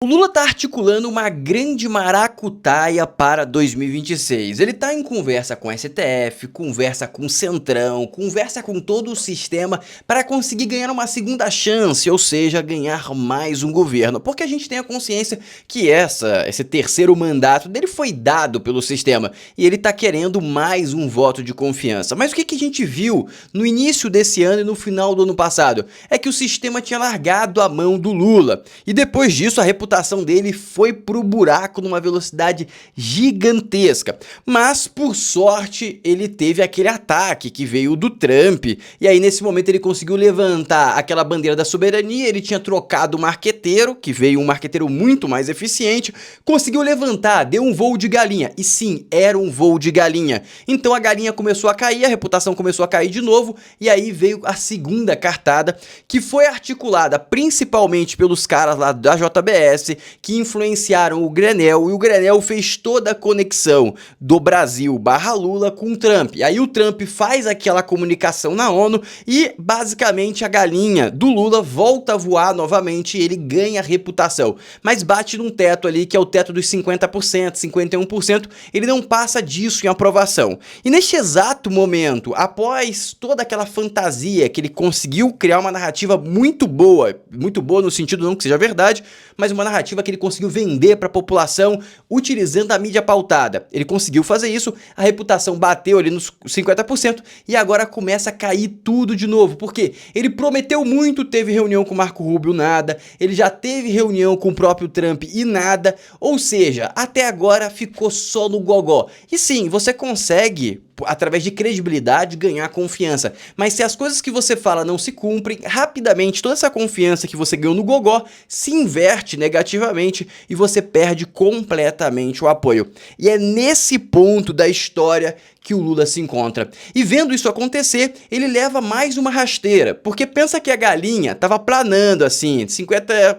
O Lula está articulando uma grande maracutaia para 2026. Ele está em conversa com o STF, conversa com o Centrão, conversa com todo o sistema para conseguir ganhar uma segunda chance, ou seja, ganhar mais um governo. Porque a gente tem a consciência que esse terceiro mandato dele foi dado pelo sistema e ele está querendo mais um voto de confiança. Mas o que a gente viu no início desse ano e no final do ano passado? É que o sistema tinha largado a mão do Lula e depois disso a reputação dele foi pro buraco numa velocidade gigantesca. Mas, por sorte, ele teve aquele ataque que veio do Trump, e aí nesse momento ele conseguiu levantar aquela bandeira da soberania. Ele tinha trocado o marqueteiro, que veio um marqueteiro muito mais eficiente, conseguiu levantar, deu um voo de galinha, e sim, era um voo de galinha. Então a galinha começou a cair, a reputação começou a cair de novo, e aí veio a segunda cartada, que foi articulada principalmente pelos caras lá da JBS, que influenciaram o Grenell, e o Grenell fez toda a conexão do Brasil barra Lula com o Trump. E aí o Trump faz aquela comunicação na ONU e basicamente a galinha do Lula volta a voar novamente e ele ganha reputação. Mas bate num teto ali que é o teto dos 50%, 51%, ele não passa disso em aprovação. E neste exato momento, após toda aquela fantasia que ele conseguiu criar uma narrativa muito boa no sentido não que seja verdade, mas uma narrativa que ele conseguiu vender para a população utilizando a mídia pautada. Ele conseguiu fazer isso, a reputação bateu ali nos 50% e agora começa a cair tudo de novo, porque ele prometeu muito, teve reunião com o Marco Rubio, nada, ele já teve reunião com o próprio Trump e nada, ou seja, até agora ficou só no gogó. E sim, você consegue, através de credibilidade, ganhar confiança, mas se as coisas que você fala não se cumprem, rapidamente toda essa confiança que você ganhou no gogó se inverte negativamente e você perde completamente o apoio. E é nesse ponto da história que o Lula se encontra. E vendo isso acontecer, ele leva mais uma rasteira, porque pensa que a galinha estava planando assim, 50%,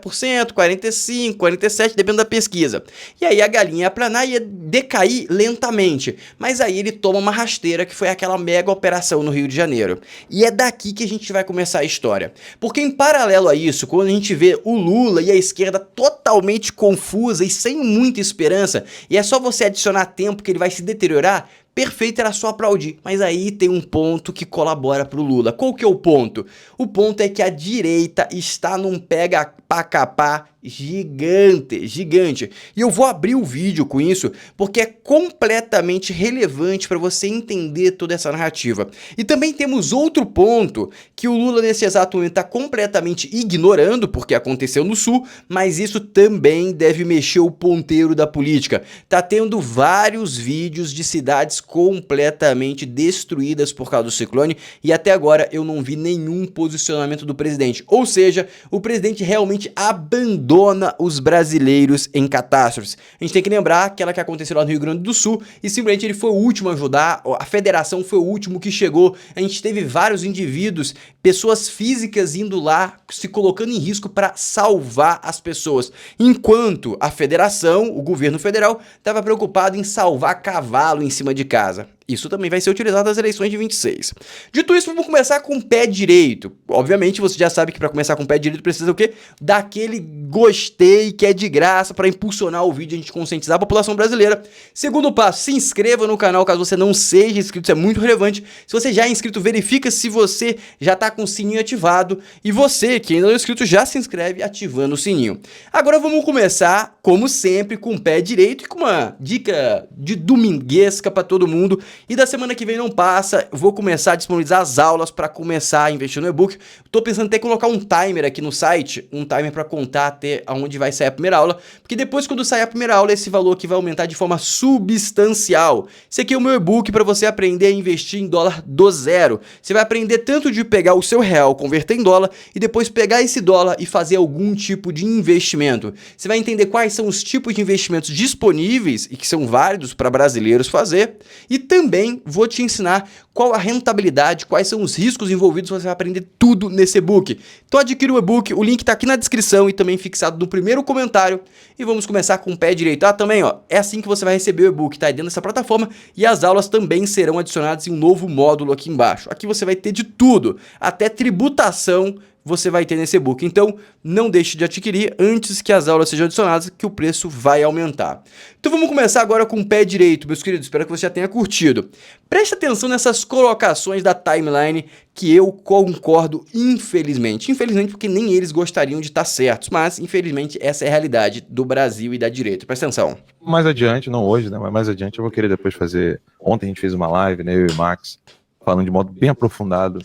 45%, 47%, dependendo da pesquisa. E aí a galinha ia planar e ia decair lentamente, mas aí ele toma uma rasteira que foi aquela mega operação no Rio de Janeiro. E é daqui que a gente vai começar a história. Porque em paralelo a isso, quando a gente vê o Lula e a esquerda totalmente confusa e sem muita esperança, e é só você adicionar tempo que ele vai se deteriorar, perfeito, era só aplaudir. Mas aí tem um ponto que colabora pro Lula. Qual que é o ponto? O ponto é que a direita está num pega-pra-capá gigante. E eu vou abrir o vídeo com isso porque é completamente relevante para você entender toda essa narrativa. E também temos outro ponto que o Lula nesse exato momento está completamente ignorando, porque aconteceu no Sul, mas isso também deve mexer o ponteiro da política. Tá tendo vários vídeos de cidades completamente destruídas por causa do ciclone e até agora eu não vi nenhum posicionamento do presidente. Ou seja, o presidente realmente abandona os brasileiros em catástrofes. A gente tem que lembrar aquela que aconteceu lá no Rio Grande do Sul e simplesmente ele foi o último a ajudar, a federação foi o último que chegou. A gente teve vários indivíduos, pessoas físicas indo lá, se colocando em risco para salvar as pessoas, enquanto a federação, o governo federal, estava preocupado em salvar cavalo em cima de casa. Isso também vai ser utilizado nas eleições de 26. Dito isso, vamos começar com o pé direito. Obviamente, você já sabe que para começar com o pé direito precisa o quê? Daquele gostei que é de graça para impulsionar o vídeo e a gente conscientizar a população brasileira. Segundo passo, se inscreva no canal caso você não seja inscrito, isso é muito relevante. Se você já é inscrito, verifica se você já está com o sininho ativado. E você que ainda não é inscrito, já se inscreve ativando o sininho. Agora vamos começar, como sempre, com o pé direito e com uma dica de dominguesca para todo mundo. E da semana que vem não passa, eu vou começar a disponibilizar as aulas para começar a investir no e-book. Tô pensando até em colocar um timer aqui no site, um timer para contar até aonde vai sair a primeira aula, porque depois quando sair a primeira aula, esse valor aqui vai aumentar de forma substancial. Esse aqui é o meu e-book para você aprender a investir em dólar do zero. Você vai aprender tanto de pegar o seu real, converter em dólar, e depois pegar esse dólar e fazer algum tipo de investimento. Você vai entender quais são os tipos de investimentos disponíveis e que são válidos para brasileiros fazer, e também vou te ensinar qual a rentabilidade, quais são os riscos envolvidos, você vai aprender tudo nesse e-book. Então adquira o e-book, o link está aqui na descrição e também fixado no primeiro comentário. E vamos começar com o pé direito. Também, é assim que você vai receber o e-book, tá? Aí dentro dessa plataforma e as aulas também serão adicionadas em um novo módulo aqui embaixo. Aqui você vai ter de tudo, até tributação você vai ter nesse e-book. Então, não deixe de adquirir antes que as aulas sejam adicionadas, que o preço vai aumentar. Então vamos começar agora com o pé direito, meus queridos. Espero que você já tenha curtido. Preste atenção nessas colocações da timeline que eu concordo, infelizmente. Infelizmente, porque nem eles gostariam de estar certos, mas infelizmente essa é a realidade do Brasil e da direita. Presta atenção. Mais adiante, não hoje, né, mas mais adiante eu vou querer depois fazer... Ontem a gente fez uma live, né, eu e o Max, falando de modo bem aprofundado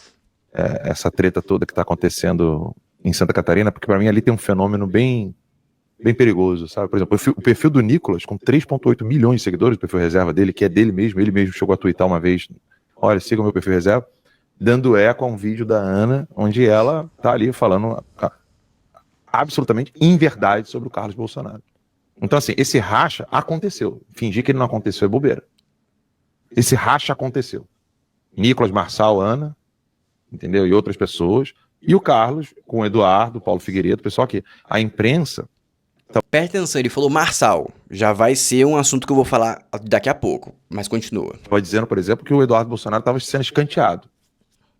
essa treta toda que está acontecendo em Santa Catarina, porque para mim ali tem um fenômeno bem perigoso, sabe? Por exemplo, o perfil do Nicolas, com 3,8 milhões de seguidores, o perfil reserva dele, que é dele mesmo, ele mesmo chegou a twittar uma vez, olha, siga o meu perfil reserva, dando eco a um vídeo da Ana, onde ela tá ali falando absolutamente inverdade sobre o Carlos Bolsonaro. Então, assim, esse racha aconteceu. Fingir que ele não aconteceu é bobeira. Esse racha aconteceu. Nicolas, Marçal, Ana, entendeu? E outras pessoas. E o Carlos, com o Eduardo, Paulo Figueiredo, pessoal aqui. A imprensa... Presta atenção, ele falou Marçal. Já vai ser um assunto que eu vou falar daqui a pouco, mas continua. Estava dizendo, por exemplo, que o Eduardo Bolsonaro estava sendo escanteado.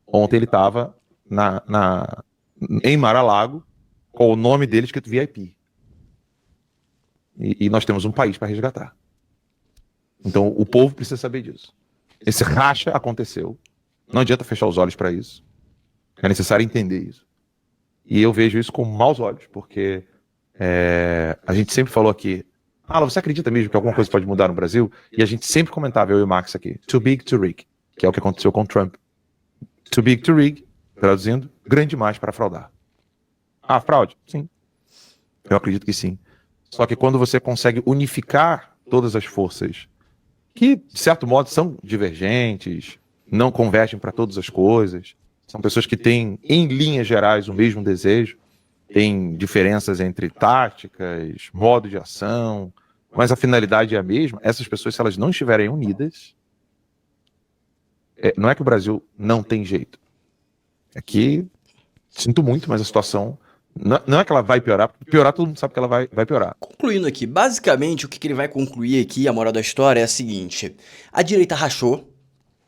Ontem ele estava em Mar-a-Lago com o nome dele escrito VIP. E nós temos um país para resgatar. Então o povo precisa saber disso. Esse racha aconteceu. Não adianta fechar os olhos para isso. É necessário entender isso. E eu vejo isso com maus olhos, porque a gente sempre falou aqui, você acredita mesmo que alguma coisa pode mudar no Brasil? E a gente sempre comentava, eu e o Max aqui, too big to rig, que é o que aconteceu com o Trump. Too big to rig, traduzindo, grande demais para fraudar. Fraude? Sim. Eu acredito que sim. Só que quando você consegue unificar todas as forças que, de certo modo, são divergentes, não convergem para todas as coisas, são pessoas que têm, em linhas gerais, o mesmo desejo, tem diferenças entre táticas, modo de ação, mas a finalidade é a mesma. Essas pessoas, se elas não estiverem unidas, não é que o Brasil não tem jeito. É que, sinto muito, mas a situação não é que ela vai piorar, porque piorar todo mundo sabe que ela vai piorar. Concluindo aqui, basicamente o que ele vai concluir aqui, a moral da história é a seguinte: a direita rachou.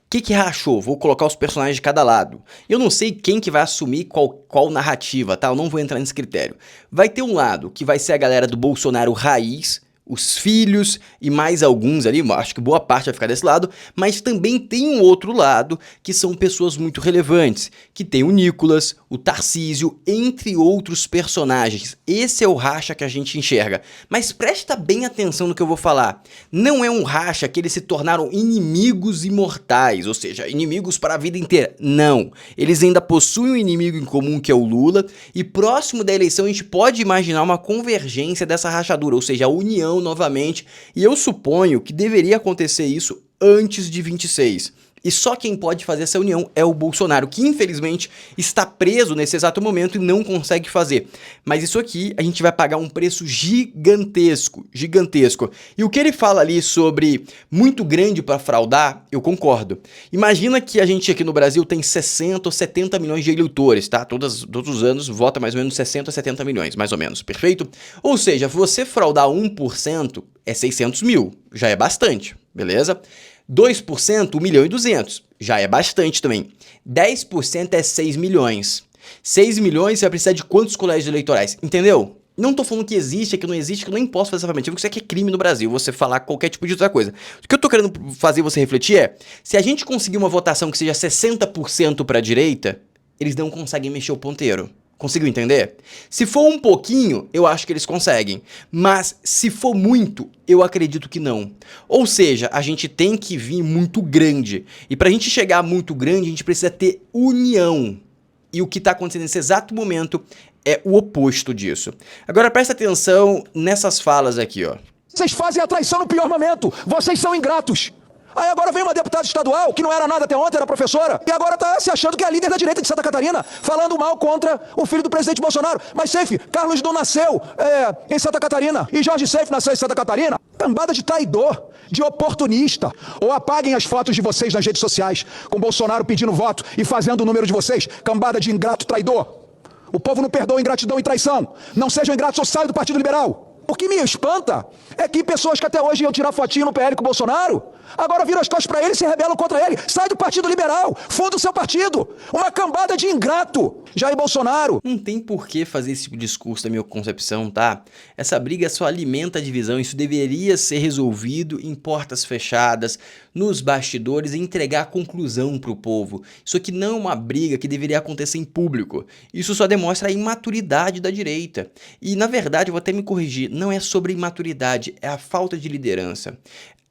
O que rachou? Vou colocar os personagens de cada lado. Eu não sei quem que vai assumir qual narrativa, tá? Eu não vou entrar nesse critério. Vai ter um lado que vai ser a galera do Bolsonaro raiz, os filhos e mais alguns ali, acho que boa parte vai ficar desse lado, mas também tem um outro lado que são pessoas muito relevantes, que tem o Nicolas, o Tarcísio, entre outros personagens. Esse é o racha que a gente enxerga. Mas presta bem atenção no que eu vou falar. Não é um racha que eles se tornaram inimigos imortais, ou seja, inimigos para a vida inteira. Não. Eles ainda possuem um inimigo em comum, que é o Lula, e próximo da eleição a gente pode imaginar uma convergência dessa rachadura, ou seja, a união novamente, e eu suponho que deveria acontecer isso antes de 26. E só quem pode fazer essa união é o Bolsonaro, que infelizmente está preso nesse exato momento e não consegue fazer. Mas isso aqui a gente vai pagar um preço gigantesco, gigantesco. E o que ele fala ali sobre muito grande para fraudar, eu concordo. Imagina que a gente aqui no Brasil tem 60 ou 70 milhões de eleitores, tá? Todos os anos vota mais ou menos 60 ou 70 milhões, mais ou menos, perfeito? Ou seja, você fraudar 1% é 600 mil, já é bastante, beleza? 2%, 1 milhão e 200, já é bastante também. 10% é 6 milhões. 6 milhões você vai precisar de quantos colégios eleitorais? Entendeu? Não tô falando que existe, que não existe, que eu nem posso fazer essa afirmativa, porque isso aqui é crime no Brasil, você falar qualquer tipo de outra coisa. O que eu tô querendo fazer você refletir é, se a gente conseguir uma votação que seja 60% pra direita, eles não conseguem mexer o ponteiro. Conseguiu entender? Se for um pouquinho, eu acho que eles conseguem. Mas se for muito, eu acredito que não. Ou seja, a gente tem que vir muito grande. E pra gente chegar muito grande, a gente precisa ter união. E o que tá acontecendo nesse exato momento é o oposto disso. Agora presta atenção nessas falas aqui, ó. Vocês fazem a traição no pior momento. Vocês são ingratos. Aí agora vem uma deputada estadual, que não era nada até ontem, era professora, e agora tá se achando que é a líder da direita de Santa Catarina, falando mal contra o filho do presidente Bolsonaro. Mas, Seif, Carlos não nasceu em Santa Catarina, e Jorge Seif nasceu em Santa Catarina. Cambada de traidor, de oportunista. Ou apaguem as fotos de vocês nas redes sociais, com Bolsonaro pedindo voto e fazendo o número de vocês. Cambada de ingrato traidor. O povo não perdoa ingratidão e traição. Não sejam ingratos ou saiam do Partido Liberal. O que me espanta é que pessoas que até hoje iam tirar fotinho no PL com o Bolsonaro, agora viram as costas para ele e se rebelam contra ele. Sai do Partido Liberal, funda o seu partido. Uma cambada de ingrato, Jair Bolsonaro. Não tem por que fazer esse tipo de discurso, na minha concepção, tá? Essa briga só alimenta a divisão, isso deveria ser resolvido em portas fechadas, nos bastidores e entregar a conclusão pro povo. Isso aqui não é uma briga que deveria acontecer em público. Isso só demonstra a imaturidade da direita. E, na verdade, eu vou até me corrigir, não é sobre imaturidade, é a falta de liderança.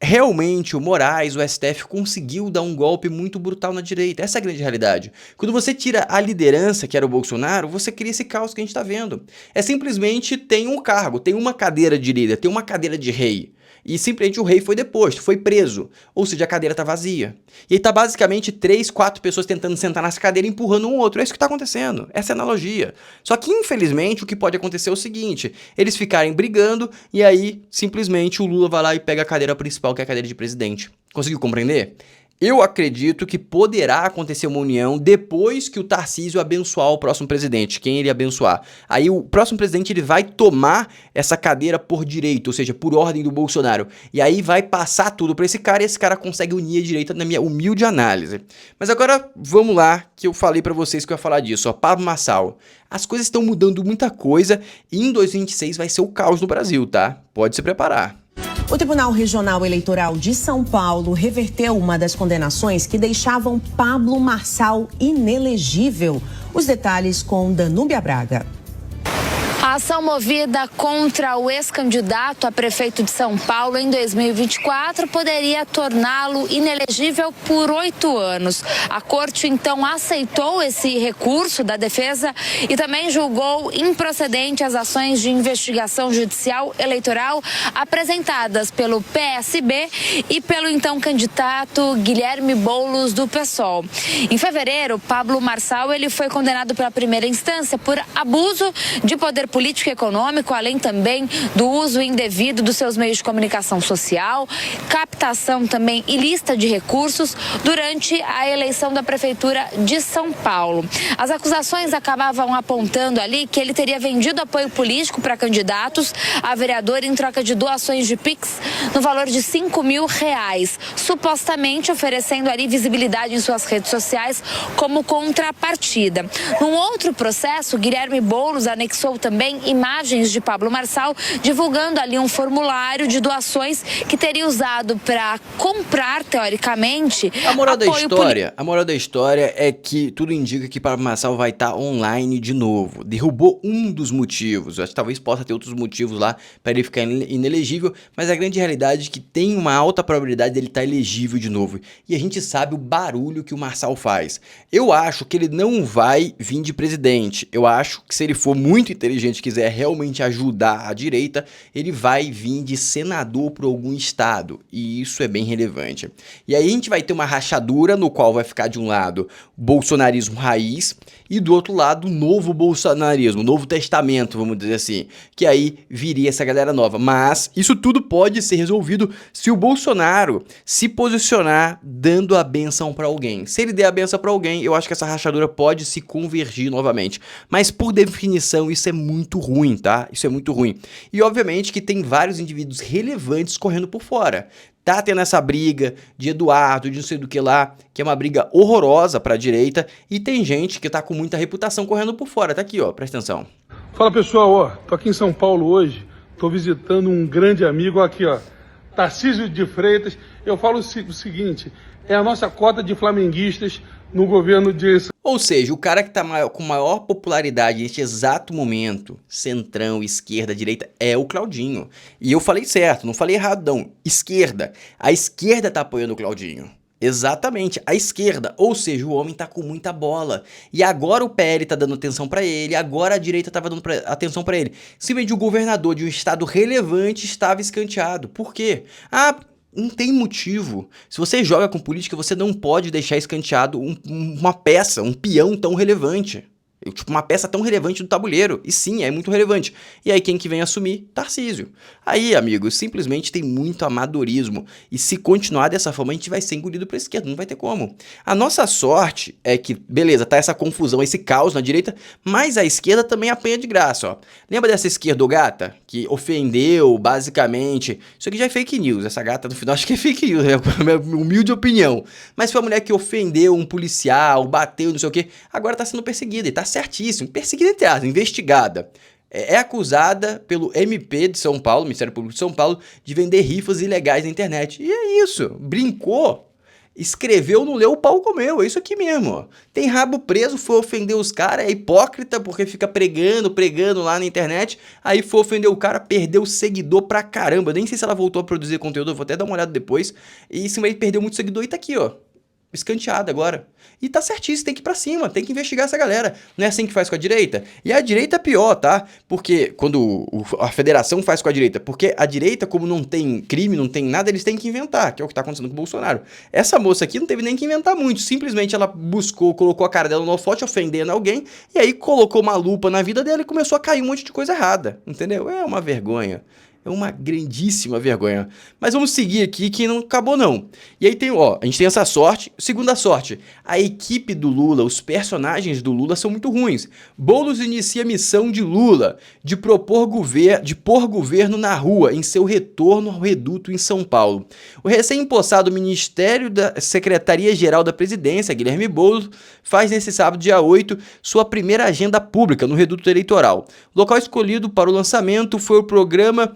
Realmente, o Moraes, o STF, conseguiu dar um golpe muito brutal na direita. Essa é a grande realidade. Quando você tira a liderança, que era o Bolsonaro, você cria esse caos que a gente está vendo. É simplesmente tem um cargo, tem uma cadeira de líder, tem uma cadeira de rei. E simplesmente o rei foi deposto, foi preso. Ou seja, a cadeira tá vazia. E aí tá basicamente 3, 4 pessoas tentando sentar nessa cadeira, empurrando um outro. É isso que tá acontecendo. Essa é a analogia. Só que, infelizmente, o que pode acontecer é o seguinte. Eles ficarem brigando e aí, simplesmente, o Lula vai lá e pega a cadeira principal, que é a cadeira de presidente. Conseguiu compreender? Eu acredito que poderá acontecer uma união depois que o Tarcísio abençoar o próximo presidente, quem ele abençoar. Aí o próximo presidente ele vai tomar essa cadeira por direito, ou seja, por ordem do Bolsonaro. E aí vai passar tudo para esse cara e esse cara consegue unir a direita na minha humilde análise. Mas agora vamos lá, que eu falei para vocês que eu ia falar disso. Ó, Pablo Marçal, as coisas estão mudando muita coisa e em 2026 vai ser o caos no Brasil, tá? Pode se preparar. O Tribunal Regional Eleitoral de São Paulo reverteu uma das condenações que deixavam Pablo Marçal inelegível. Os detalhes com Danúbia Braga. A ação movida contra o ex-candidato a prefeito de São Paulo em 2024 poderia torná-lo inelegível por 8 anos. A corte, então, aceitou esse recurso da defesa e também julgou improcedente as ações de investigação judicial eleitoral apresentadas pelo PSB e pelo então candidato Guilherme Boulos do PSOL. Em fevereiro, Pablo Marçal ele foi condenado pela primeira instância por abuso de poder político e econômico, além também do uso indevido dos seus meios de comunicação social, captação também ilícita de recursos durante a eleição da Prefeitura de São Paulo. As acusações acabavam apontando ali que ele teria vendido apoio político para candidatos a vereador em troca de doações de Pix no valor de R$5.000, supostamente oferecendo ali visibilidade em suas redes sociais como contrapartida. Num outro processo, Guilherme Boulos anexou também imagens de Pablo Marçal, divulgando ali um formulário de doações que teria usado para comprar, teoricamente, a moral da história é que tudo indica que Pablo Marçal vai estar online de novo. Derrubou um dos motivos. Acho que talvez possa ter outros motivos lá para ele ficar inelegível, mas a grande realidade é que tem uma alta probabilidade dele estar elegível de novo. E a gente sabe o barulho que o Marçal faz. Eu acho que ele não vai vir de presidente. Eu acho que se ele for muito inteligente, quiser realmente ajudar a direita, ele vai vir de senador por algum estado, e isso é bem relevante. E aí a gente vai ter uma rachadura no qual vai ficar de um lado o bolsonarismo raiz e do outro lado o novo bolsonarismo, o novo testamento, vamos dizer assim, que aí viria essa galera nova. Mas isso tudo pode ser resolvido se o Bolsonaro se posicionar dando a benção para alguém. Se ele der a benção para alguém, eu acho que essa rachadura pode se convergir novamente. Mas por definição isso é muito ruim, tá? Isso é muito ruim. E obviamente que tem vários indivíduos relevantes correndo por fora. Tá tendo essa briga de Eduardo, de não sei do que lá, que é uma briga horrorosa pra direita, e tem gente que tá com muita reputação correndo por fora. Tá aqui, ó, presta atenção. Fala pessoal, ó, tô aqui em São Paulo hoje, tô visitando um grande amigo, aqui ó, Tarcísio de Freitas. Eu falo o seguinte, é a nossa cota de flamenguistas no governo de... Ou seja, o cara que tá com maior popularidade neste exato momento, centrão, esquerda, direita, é o Claudinho. E eu falei certo, não falei errado não, esquerda. A esquerda tá apoiando o Claudinho. Exatamente, a esquerda, ou seja, o homem tá com muita bola. E agora o PL tá dando atenção pra ele, agora a direita tava dando atenção pra ele. Simplesmente o governador de um estado relevante estava escanteado. Por quê? Não tem motivo. Se você joga com política, você não pode deixar escanteado uma peça, um peão tão relevante. Tipo, uma peça tão relevante do tabuleiro. E sim, é muito relevante. E aí quem que vem assumir? Tarcísio. Aí, amigos, simplesmente tem muito amadorismo. E se continuar dessa forma, a gente vai ser engolido pra esquerda. Não vai ter como. A nossa sorte é que, beleza, tá essa confusão, esse caos na direita, mas a esquerda também apanha de graça, ó. Lembra dessa esquerdogata que ofendeu, basicamente... Isso aqui já é fake news. Essa gata, no final, acho que é fake news. É a minha humilde opinião. Mas foi uma mulher que ofendeu um policial, bateu, não sei o quê. Agora tá sendo perseguida. E tá certíssimo, perseguida entre aspas, investigada. É acusada pelo MP de São Paulo, Ministério Público de São Paulo, de vender rifas ilegais na internet. E é isso, brincou, escreveu, não leu, o pau comeu, é isso aqui mesmo, ó. Tem rabo preso, foi ofender os caras, é hipócrita porque fica pregando lá na internet, aí foi ofender o cara, perdeu seguidor pra caramba, nem sei se ela voltou a produzir conteúdo, eu vou até dar uma olhada depois, e sim, ele perdeu muito seguidor e tá aqui, ó. Escanteado agora. E tá certíssimo, tem que ir pra cima, tem que investigar essa galera. Não é assim que faz com a direita? E a direita é pior, tá? Porque quando a federação faz com a direita, porque a direita, como não tem crime, não tem nada, eles têm que inventar, que é o que tá acontecendo com o Bolsonaro. Essa moça aqui não teve nem que inventar muito, simplesmente ela buscou, colocou a cara dela no holofote, ofendendo alguém, e aí colocou uma lupa na vida dela e começou a cair um monte de coisa errada, entendeu? É uma vergonha. É uma grandíssima vergonha. Mas vamos seguir aqui que não acabou não. E aí tem, ó, a gente tem essa sorte. Segunda sorte, a equipe do Lula, os personagens do Lula são muito ruins. Boulos inicia a missão de Lula de pôr governo na rua em seu retorno ao reduto em São Paulo. O recém-impossado Ministério da Secretaria-Geral da Presidência, Guilherme Boulos, faz nesse sábado, dia 8, sua primeira agenda pública no reduto eleitoral. O local escolhido para o lançamento foi o programa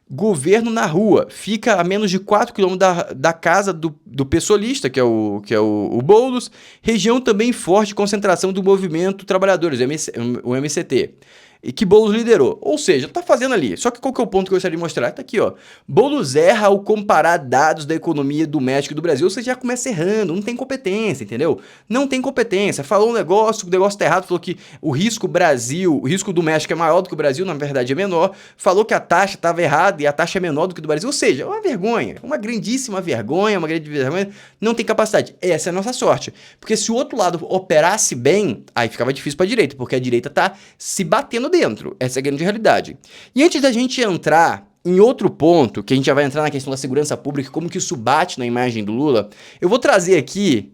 Governo na Rua. Fica a menos de 4 km da casa do pessoalista, que é o Boulos, região também forte concentração do movimento Trabalhadores, o MCT. E que Boulos liderou. Ou seja, tá fazendo ali. Só que qual que é o ponto que eu gostaria de mostrar? Tá aqui, ó. Boulos erra ao comparar dados da economia do México e do Brasil. Você já começa errando. Não tem competência, entendeu? Não tem competência. Falou um negócio, o negócio tá errado. Falou que o risco do México é maior do que o Brasil. Na verdade é menor. Falou que a taxa tava errada e a taxa é menor do que do Brasil. Ou seja, é uma vergonha. Uma grandíssima vergonha. Uma grande vergonha. Não tem capacidade. Essa é a nossa sorte. Porque se o outro lado operasse bem, aí ficava difícil pra direita. Porque a direita tá se batendo dentro. Essa é a grande realidade. E antes da gente entrar em outro ponto, que a gente já vai entrar na questão da segurança pública, como que isso bate na imagem do Lula, eu vou trazer aqui,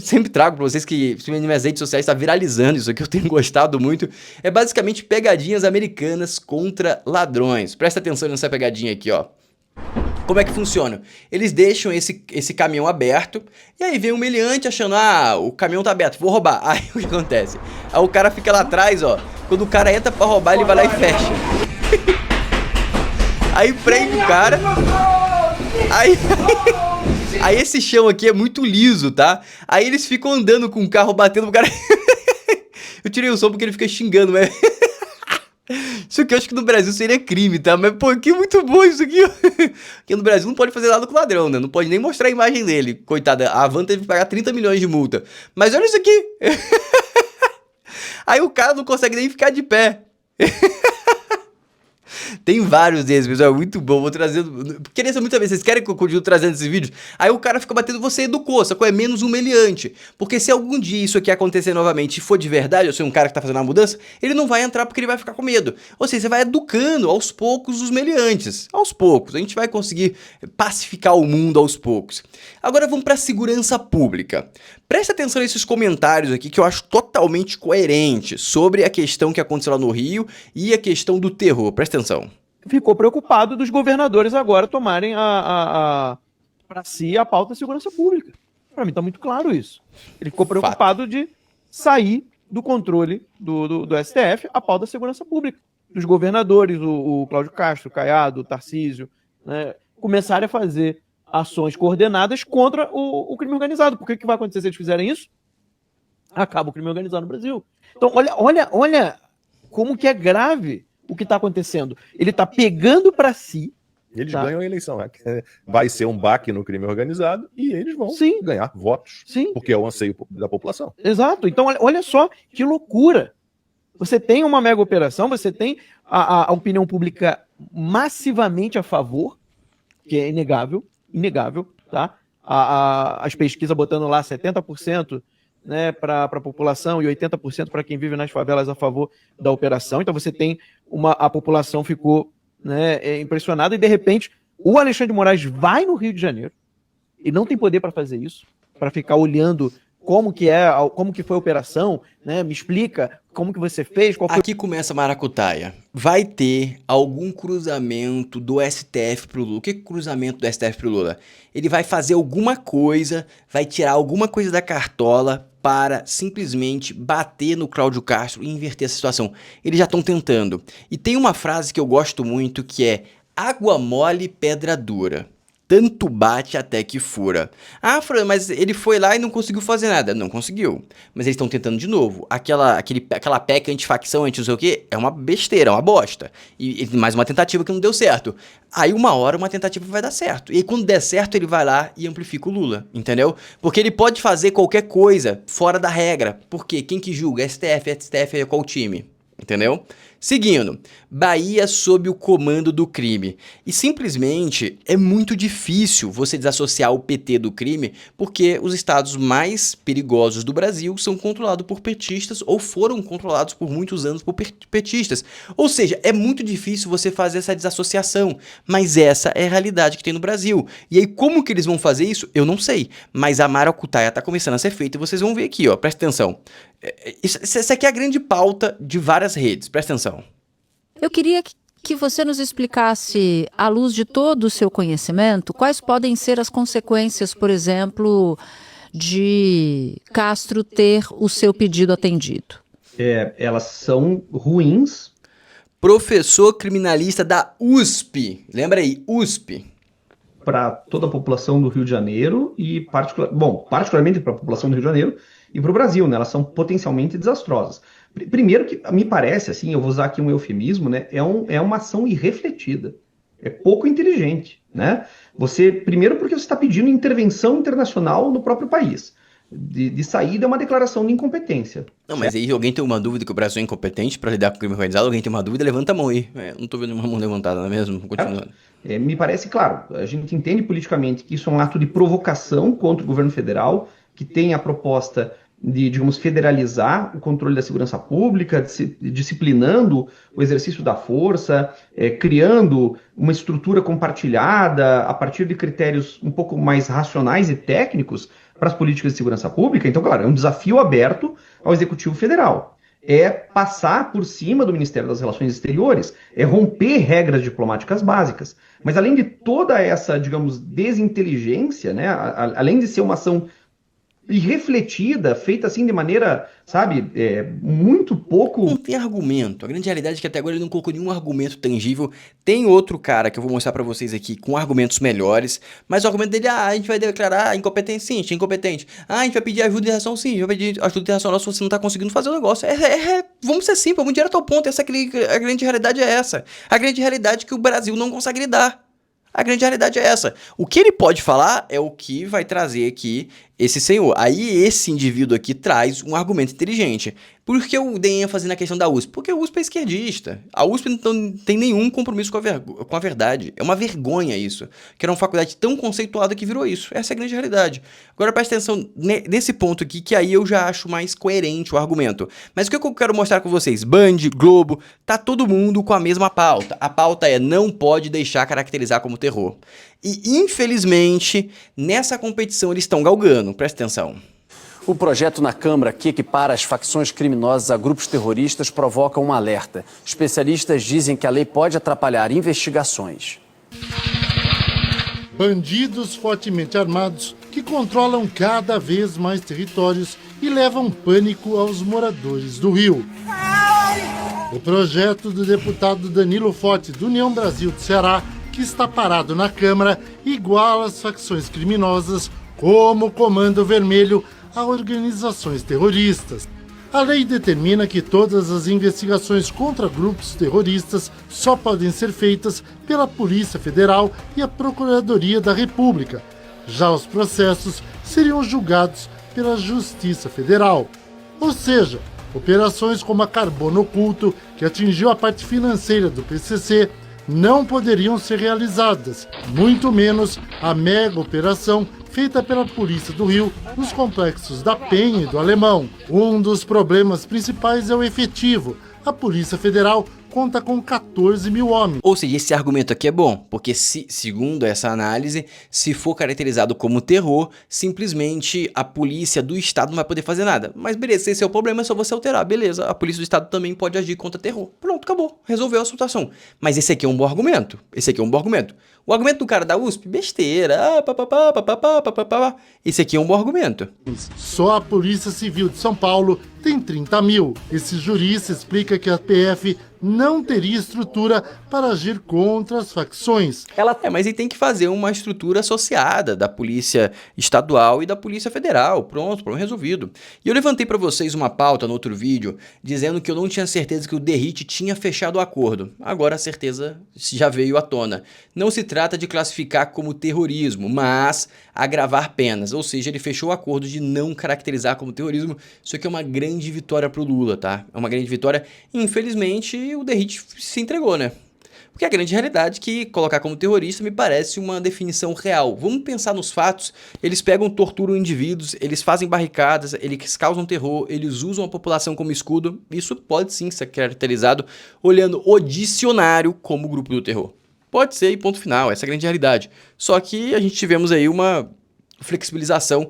sempre trago pra vocês que nas minhas redes sociais está viralizando isso aqui, eu tenho gostado muito, é basicamente pegadinhas americanas contra ladrões. Presta atenção nessa pegadinha aqui, ó. Como é que funciona? Eles deixam esse caminhão aberto, e aí vem um meliante achando, o caminhão tá aberto, vou roubar. Aí o que acontece? Aí o cara fica lá atrás, ó, quando o cara entra pra roubar, ele vai lá e fecha. Aí prende o cara, aí esse chão aqui é muito liso, tá? Aí eles ficam andando com o carro, batendo no cara. Eu tirei o som porque ele fica xingando, mas... Isso aqui eu acho que no Brasil seria crime, tá? Mas, pô, que muito bom isso aqui, ó. Porque no Brasil não pode fazer nada com o ladrão, né? Não pode nem mostrar a imagem dele. Coitada, a Van teve que pagar 30 milhões de multa. Mas olha isso aqui. Aí o cara não consegue nem ficar de pé. Tem vários desses, pessoal, é muito bom, vou trazendo, queria muito saber, vocês querem que eu continue trazendo esses vídeos? Aí o cara fica batendo, você educou, sacou? É menos humilhante, porque se algum dia isso aqui acontecer novamente e for de verdade, eu sou um cara que tá fazendo uma mudança, ele não vai entrar porque ele vai ficar com medo, ou seja, você vai educando aos poucos os meliantes, aos poucos, a gente vai conseguir pacificar o mundo aos poucos. Agora vamos pra segurança pública. Presta atenção nesses comentários aqui que eu acho totalmente coerente sobre a questão que aconteceu lá no Rio e a questão do terror. Presta atenção. Ficou preocupado dos governadores agora tomarem para si a pauta da segurança pública. Para mim tá muito claro isso. Ele ficou preocupado de sair do controle do STF a pauta da segurança pública. Os governadores, o Cláudio Castro, o Caiado, o Tarcísio, né, começarem a fazer ações coordenadas contra o crime organizado. Por que vai acontecer se eles fizerem isso? Acaba o crime organizado no Brasil. Então, olha como que é grave o que está acontecendo. Ele está pegando para si... Eles ganham a eleição. Vai ser um baque no crime organizado e eles vão ganhar votos. Sim. Porque é o anseio da população. Exato. Então, olha só que loucura. Você tem uma mega operação, você tem a opinião pública massivamente a favor, que é inegável, tá? As pesquisas botando lá 70% né, para a população e 80% para quem vive nas favelas a favor da operação. Então você tem a população ficou, né, impressionada e de repente o Alexandre de Moraes vai no Rio de Janeiro e não tem poder para fazer isso, para ficar olhando como que foi a operação, né? Me explica como que você fez, qual foi... Aqui começa a maracutaia. Vai ter algum cruzamento do STF pro Lula. O que é cruzamento do STF pro Lula? Ele vai fazer alguma coisa, vai tirar alguma coisa da cartola para simplesmente bater no Cláudio Castro e inverter essa situação. Eles já estão tentando. E tem uma frase que eu gosto muito que é: água mole, pedra dura. Tanto bate até que fura. Ah, Fran, mas ele foi lá e não conseguiu fazer nada. Não conseguiu. Mas eles estão tentando de novo. Aquela PEC antifacção, anti não sei o quê, é uma besteira, é uma bosta. E mais uma tentativa que não deu certo. Aí uma hora uma tentativa vai dar certo. E aí, quando der certo, ele vai lá e amplifica o Lula, entendeu? Porque ele pode fazer qualquer coisa fora da regra. Porque quem que julga? STF é qual time? Entendeu? Seguindo, Bahia sob o comando do crime. E simplesmente é muito difícil você desassociar o PT do crime, porque os estados mais perigosos do Brasil são controlados por petistas ou foram controlados por muitos anos por petistas. Ou seja, é muito difícil você fazer essa desassociação, mas essa é a realidade que tem no Brasil. E aí como que eles vão fazer isso? Eu não sei, mas a maracutaia está começando a ser feita e vocês vão ver aqui, ó, presta atenção. Essa aqui é a grande pauta de várias redes, presta atenção. Eu queria que você nos explicasse, à luz de todo o seu conhecimento, quais podem ser as consequências, por exemplo, de Castro ter o seu pedido atendido. Elas são ruins. Professor criminalista da USP, lembra aí, USP. Para toda a população do Rio de Janeiro e, particularmente para a população do Rio de Janeiro e para o Brasil, né? Elas são potencialmente desastrosas. Primeiro que me parece, assim, eu vou usar aqui um eufemismo, né? É uma ação irrefletida, é pouco inteligente, né? Primeiro porque você está pedindo intervenção internacional no próprio país. De saída é uma declaração de incompetência. Não, mas aí alguém tem uma dúvida que o Brasil é incompetente para lidar com o crime organizado, alguém tem uma dúvida, levanta a mão aí. Não estou vendo uma mão levantada, não é mesmo? Continuando. Me parece, claro, a gente entende politicamente que isso é um ato de provocação contra o governo federal, que tem a proposta de, digamos, federalizar o controle da segurança pública, disciplinando o exercício da força, criando uma estrutura compartilhada a partir de critérios um pouco mais racionais e técnicos para as políticas de segurança pública. Então, claro, é um desafio aberto ao Executivo Federal. É passar por cima do Ministério das Relações Exteriores, é romper regras diplomáticas básicas. Mas além de toda essa, digamos, desinteligência, né, além de ser uma ação irrefletida, feita assim de maneira, sabe, muito pouco... Não tem argumento. A grande realidade é que até agora ele não colocou nenhum argumento tangível. Tem outro cara que eu vou mostrar pra vocês aqui com argumentos melhores, mas o argumento dele, a gente vai declarar incompetente, sim, incompetente. A gente vai pedir ajuda de reação, sim, vai pedir ajuda de reação se você não tá conseguindo fazer o negócio. Vamos ser simples, vamos direto ao ponto. A grande realidade é essa. A grande realidade é que o Brasil não consegue lidar. A grande realidade é essa. O que ele pode falar é o que vai trazer aqui esse senhor. Aí esse indivíduo aqui traz um argumento inteligente. Por que eu dei ênfase na questão da USP? Porque a USP é esquerdista. A USP não tem nenhum compromisso com a verdade. É uma vergonha isso. Que era uma faculdade tão conceituada que virou isso. Essa é a grande realidade. Agora presta atenção nesse ponto aqui, que aí eu já acho mais coerente o argumento. Mas o que eu quero mostrar com vocês? Band, Globo, tá todo mundo com a mesma pauta. A pauta é: não pode deixar caracterizar como terror. E infelizmente, nessa competição eles estão galgando. Presta atenção. O projeto na Câmara que equipara as facções criminosas a grupos terroristas provoca um alerta. Especialistas dizem que a lei pode atrapalhar investigações. Bandidos fortemente armados que controlam cada vez mais territórios e levam pânico aos moradores do Rio. O projeto do deputado Danilo Forte, do União Brasil do Ceará, que está parado na Câmara, iguala as facções criminosas como o Comando Vermelho a organizações terroristas. A lei determina que todas as investigações contra grupos terroristas só podem ser feitas pela Polícia Federal e a Procuradoria da República. Já os processos seriam julgados pela Justiça Federal. Ou seja, operações como a Carbono Oculto, que atingiu a parte financeira do PCC, não poderiam ser realizadas, muito menos a mega operação feita pela Polícia do Rio nos complexos da Penha e do Alemão. Um dos problemas principais é o efetivo. A Polícia Federal conta com 14 mil homens. Ou seja, esse argumento aqui é bom, porque segundo essa análise, se for caracterizado como terror, simplesmente a polícia do estado não vai poder fazer nada. Mas beleza, esse é o problema, é só você alterar. Beleza, a polícia do estado também pode agir contra terror. Pronto, acabou, resolveu a situação. Mas esse aqui é um bom argumento, O argumento do cara da USP, besteira, esse aqui é um bom argumento. Só a Polícia Civil de São Paulo tem 30 mil. Esse jurista explica que a PF não teria estrutura para agir contra as facções. Mas ele tem que fazer uma estrutura associada da Polícia Estadual e da Polícia Federal. Pronto, problema resolvido. E eu levantei para vocês uma pauta no outro vídeo, dizendo que eu não tinha certeza que o Derrite tinha fechado o acordo. Agora a certeza já veio à tona. Não se trata de classificar como terrorismo, mas agravar penas. Ou seja, ele fechou o acordo de não caracterizar como terrorismo. Isso aqui é uma grande vitória pro Lula, tá? É uma grande vitória. Infelizmente, o Derrite se entregou, né? Porque a grande realidade é que colocar como terrorista me parece uma definição real. Vamos pensar nos fatos. Eles pegam, torturam indivíduos, eles fazem barricadas, eles causam terror, eles usam a população como escudo. Isso pode sim ser caracterizado olhando o dicionário como grupo do terror. Pode ser e ponto final, essa é a grande realidade. Só que a gente tivemos aí uma flexibilização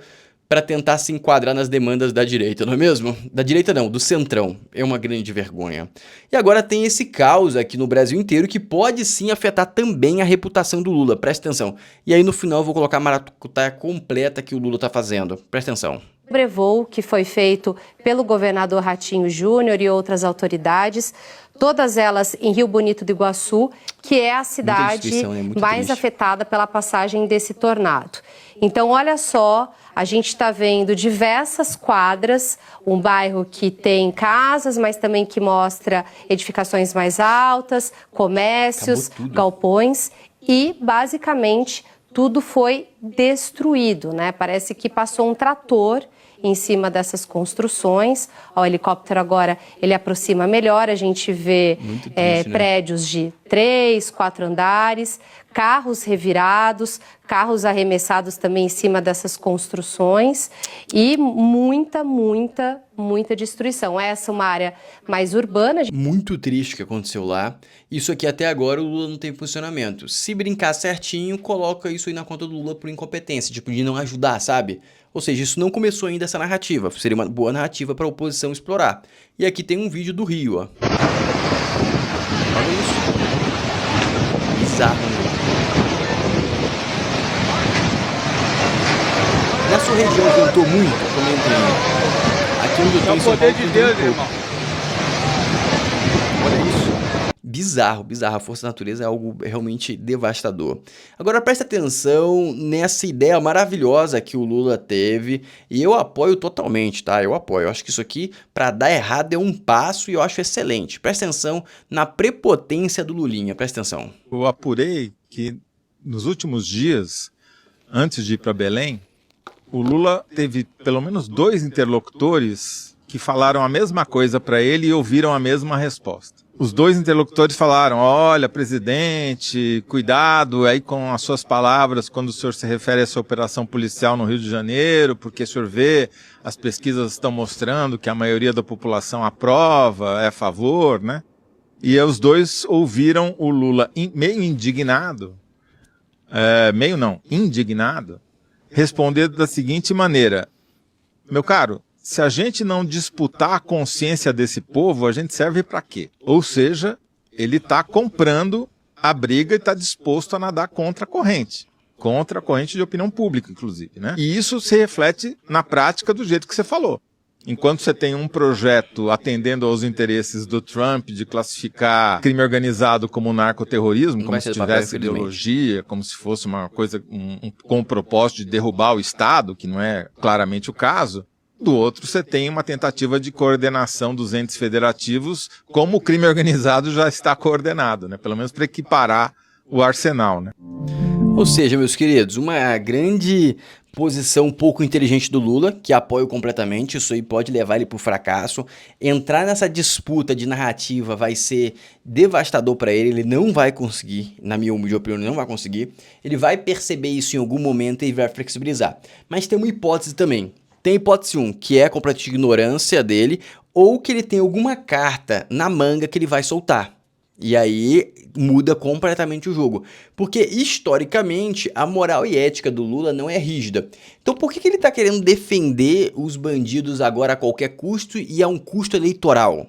para tentar se enquadrar nas demandas da direita, não é mesmo? Da direita não, do centrão. É uma grande vergonha. E agora tem esse caos aqui no Brasil inteiro que pode sim afetar também a reputação do Lula. Presta atenção. E aí no final eu vou colocar a maracutaia completa que o Lula tá fazendo. Presta atenção. Sobrevoo que foi feito pelo governador Ratinho Júnior e outras autoridades, todas elas em Rio Bonito do Iguaçu, que é a cidade mais afetada pela passagem desse tornado. Então, olha só, a gente está vendo diversas quadras, um bairro que tem casas, mas também que mostra edificações mais altas, comércios, galpões e, basicamente, tudo foi destruído, né? Parece que passou um trator em cima dessas construções. O helicóptero agora, ele aproxima melhor, a gente vê prédios de 3, 4 andares, carros revirados, carros arremessados também em cima dessas construções e muita destruição. Essa é uma área mais urbana. Muito triste o que aconteceu lá. Isso aqui até agora o Lula não tem funcionamento. Se brincar certinho, coloca isso aí na conta do Lula por incompetência, tipo de não ajudar, sabe? Ou seja, isso não começou ainda essa narrativa. Seria uma boa narrativa para a oposição explorar. E aqui tem um vídeo do Rio, ó. Olha isso. Bizarro, né? Na sua região ventou muito? Comentem aí. Aqui onde eu tô em São Paulo, irmão. Olha isso. Bizarro. A força da natureza é algo realmente devastador. Agora presta atenção nessa ideia maravilhosa que o Lula teve e eu apoio totalmente, tá? Eu apoio. Eu acho que isso aqui, para dar errado, é um passo e eu acho excelente. Presta atenção na prepotência do Lulinha. Presta atenção. Eu apurei que nos últimos dias, antes de ir para Belém, o Lula teve pelo menos 2 interlocutores que falaram a mesma coisa para ele e ouviram a mesma resposta. Os 2 interlocutores falaram: olha, presidente, cuidado aí com as suas palavras quando o senhor se refere a essa operação policial no Rio de Janeiro, porque o senhor vê, as pesquisas estão mostrando que a maioria da população aprova, é a favor, né? E os 2 ouviram o Lula meio indignado, indignado, responder da seguinte maneira: meu caro, se a gente não disputar a consciência desse povo, a gente serve para quê? Ou seja, ele está comprando a briga e está disposto a nadar contra a corrente de opinião pública, inclusive, né? E isso se reflete na prática do jeito que você falou. Enquanto você tem um projeto atendendo aos interesses do Trump de classificar crime organizado como narcoterrorismo, como se tivesse ideologia, como se fosse uma coisa com o propósito de derrubar o Estado, que não é claramente o caso, do outro você tem uma tentativa de coordenação dos entes federativos, como o crime organizado já está coordenado, né? Pelo menos para equiparar o arsenal, né? Ou seja, meus queridos, uma grande posição pouco inteligente do Lula, que apoio completamente, isso aí pode levar ele pro fracasso. Entrar nessa disputa de narrativa vai ser devastador para ele não vai conseguir, na minha humilde opinião, ele não vai conseguir. Ele vai perceber isso em algum momento e vai flexibilizar. Mas tem uma hipótese também. Tem hipótese 1, que é a completa ignorância dele, ou que ele tem alguma carta na manga que ele vai soltar. E aí muda completamente o jogo. Porque, historicamente, a moral e ética do Lula não é rígida. Então por que ele está querendo defender os bandidos agora a qualquer custo e a um custo eleitoral?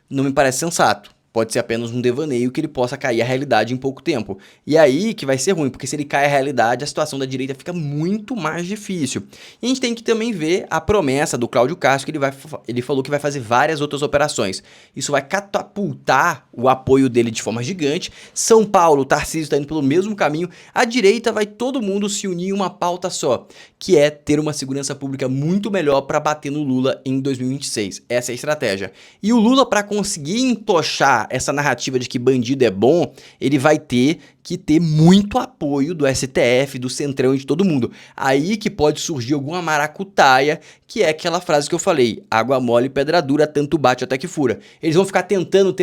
Não me parece sensato. Pode ser apenas um devaneio que ele possa cair à realidade em pouco tempo. E aí que vai ser ruim, porque se ele cai à realidade, a situação da direita fica muito mais difícil. E a gente tem que também ver a promessa do Cláudio Castro, que ele falou que vai fazer várias outras operações. Isso vai catapultar o apoio dele de forma gigante. São Paulo, Tarcísio está indo pelo mesmo caminho. A direita vai todo mundo se unir em uma pauta só, que é ter uma segurança pública muito melhor para bater no Lula em 2026. Essa é a estratégia. E o Lula, para conseguir entochar essa narrativa de que bandido é bom, ele vai ter que ter muito apoio do STF, do Centrão e de todo mundo. Aí que pode surgir alguma maracutaia, que é aquela frase que eu falei, água mole, pedra dura, tanto bate até que fura. Eles vão ficar tentando,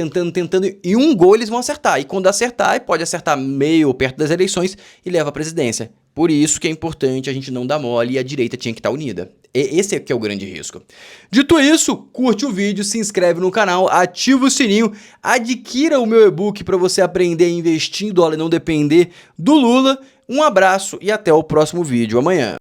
e um gol eles vão acertar. E quando acertar, pode acertar meio ou perto das eleições e leva à presidência. Por isso que é importante a gente não dar mole e a direita tinha que estar unida. Esse é que é o grande risco. Dito isso, curte o vídeo, se inscreve no canal, ativa o sininho, adquira o meu e-book para você aprender a investir em dólar e não depender do Lula. Um abraço e até o próximo vídeo amanhã.